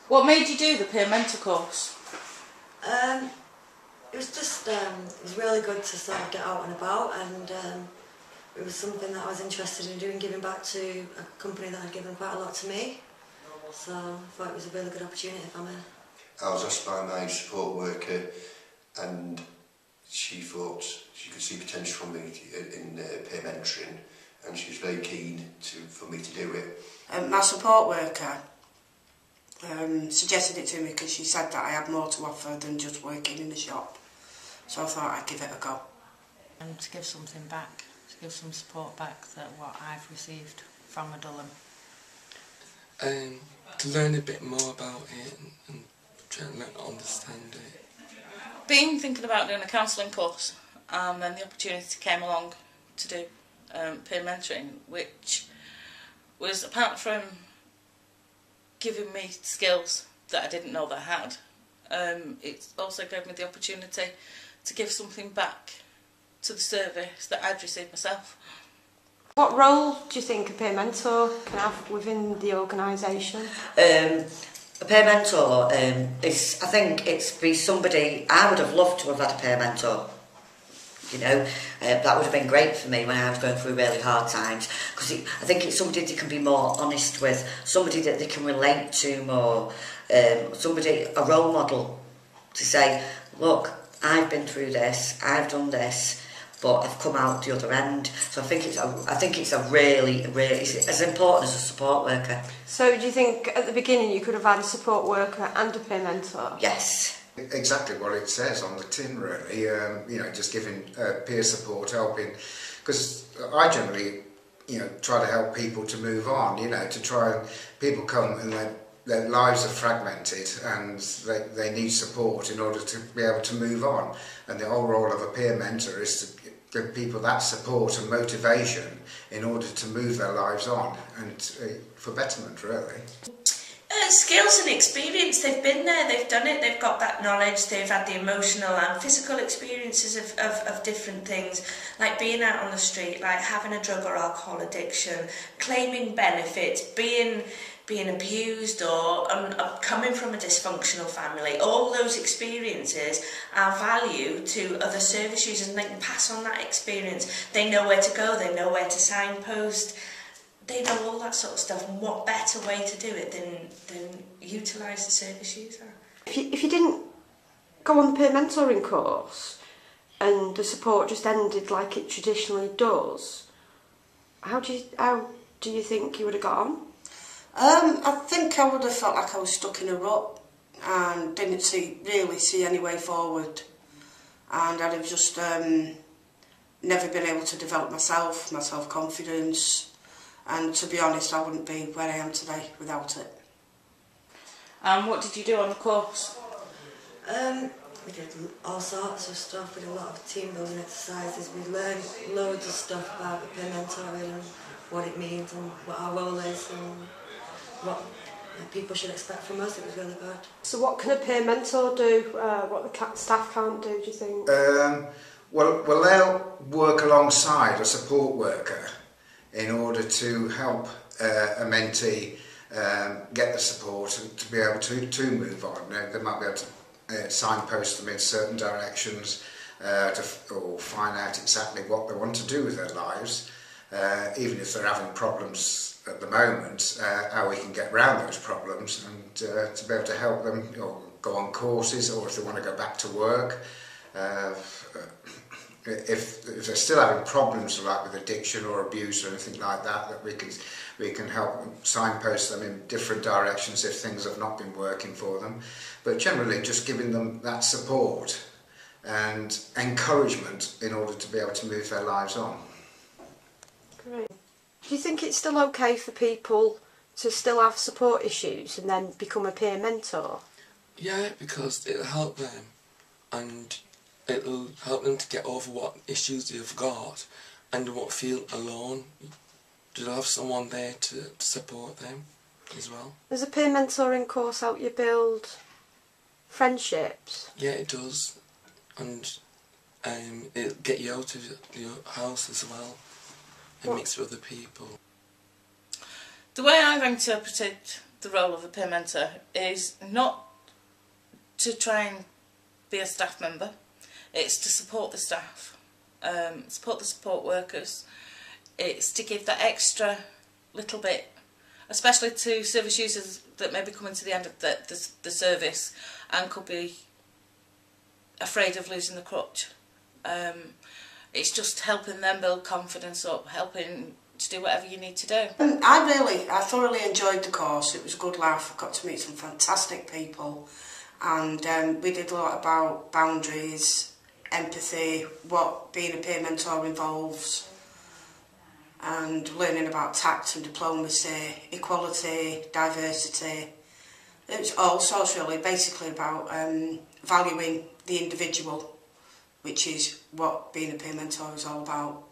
What made you do the peer mentor course? It was just, it was really good to sort of get out and about, and it was something that I was interested in doing, giving back to a company that had given quite a lot to me. So I thought it was a really good opportunity for me. I was asked by my support worker, and she thought she could see potential for me in peer mentoring, and she was very keen for me to do it. My support worker suggested it to me because she said that I had more to offer than just working in the shop, so I thought I'd give it a go. And to give something back, to give some support back that what I've received from Adullam. To learn a bit more about it and try and understand it. Been thinking about doing a counselling course, and then the opportunity came along to do peer mentoring, which was, apart from giving me skills that I didn't know that I had, it also gave me the opportunity to give something back to the service that I'd received myself. What role do you think a peer mentor can have within the organisation? A peer mentor is, I think it's be somebody, I would have loved to have had a peer mentor. You know, that would have been great for me when I was going through really hard times, because I think it's somebody they can be more honest with, somebody that they can relate to more, somebody, a role model, to say, look, I've been through this, I've done this, but I've come out the other end. So I think it's a really, it's as important as a support worker. So do you think at the beginning you could have had a support worker and a peer mentor? Yes. Exactly what it says on the tin, really. You know, just giving peer support, helping, because I generally, you know, try to help people to move on. You know, to try and people come and their lives are fragmented and they need support in order to be able to move on. And the whole role of a peer mentor is to give people that support and motivation in order to move their lives on and for betterment, really. Skills and experience, they've been there, they've done it, they've got that knowledge, they've had the emotional and physical experiences of different things, like being out on the street, like having a drug or alcohol addiction, claiming benefits, being abused or coming from a dysfunctional family. All those experiences are value to other service users, and they can pass on that experience. They know where to go, they know where to signpost. They know all that sort of stuff, and what better way to do it than utilise the service user. If you didn't go on the peer mentoring course and the support just ended like it traditionally does, how do you think you would have got on? I think I would have felt like I was stuck in a rut and didn't really see any way forward, and I'd have just never been able to develop my self-confidence. And to be honest, I wouldn't be where I am today without it. What did you do on the course? We did all sorts of stuff. We did a lot of team building exercises. We learned loads of stuff about the peer mentoring and what it means and what our role is and what people should expect from us. It was really good. So what can a peer mentor do, what the staff can't do, do you think? Well, they'll work alongside a support worker in order to help a mentee get the support and to be able to move on. They might be able to signpost them in certain directions or find out exactly what they want to do with their lives, even if they're having problems at the moment, how we can get around those problems and to be able to help them, or go on courses, or if they want to go back to work. If they're still having problems like with addiction or abuse or anything like that, that we can help them, signpost them in different directions if things have not been working for them. But generally just giving them that support and encouragement in order to be able to move their lives on. Great. Do you think it's still okay for people to still have support issues and then become a peer mentor? Yeah, because it'll help them, and it'll help them to get over what issues they've got, and they won't feel alone. They'll have someone there to support them as well. There's a peer mentoring course out you build friendships. Yeah, it does, and it'll get you out of your house as well and mix with other people. The way I've interpreted the role of a peer mentor is not to try and be a staff member, it's to support the staff, support the support workers. It's to give that extra little bit, especially to service users that may be coming to the end of the service and could be afraid of losing the crutch. It's just helping them build confidence up, helping to do whatever you need to do. I thoroughly enjoyed the course. It was a good laugh. I got to meet some fantastic people, and we did a lot about boundaries, empathy, what being a peer mentor involves, and learning about tact and diplomacy, equality, diversity. It was all sorts really, basically about valuing the individual, which is what being a peer mentor is all about.